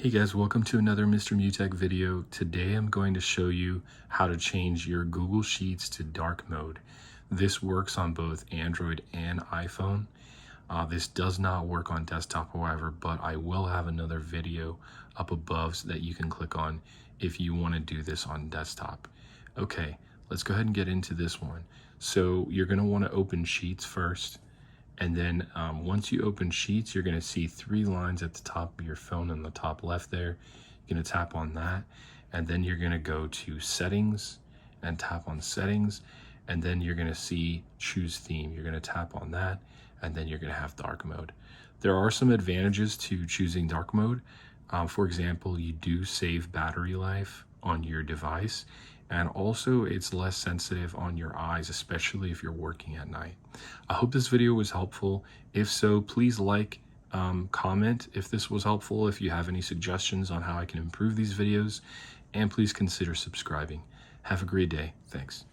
Hey guys, welcome to another Mr. Mutech video. Today I'm going to show you how to change your Google Sheets to dark mode. This works on both Android and iPhone. This does not work on desktop, however, but I will have another video up above so that you can click on if you want to do this on desktop. Okay, let's go ahead and get into this one. So you're going to want to open Sheets first. And then once you open Sheets, you're gonna see three lines at the top of your phone on the top left there. You're gonna tap on that, and then you're gonna go to Settings and tap on Settings, and then you're gonna see Choose Theme. You're gonna tap on that, and then you're gonna have dark mode. There are some advantages to choosing dark mode. For example, you do save battery life on your device, and also it's less sensitive on your eyes, especially if you're working at night. I hope this video was helpful. If so, please like, comment if this was helpful, if you have any suggestions on how I can improve these videos, and please consider subscribing. Have a great day. Thanks.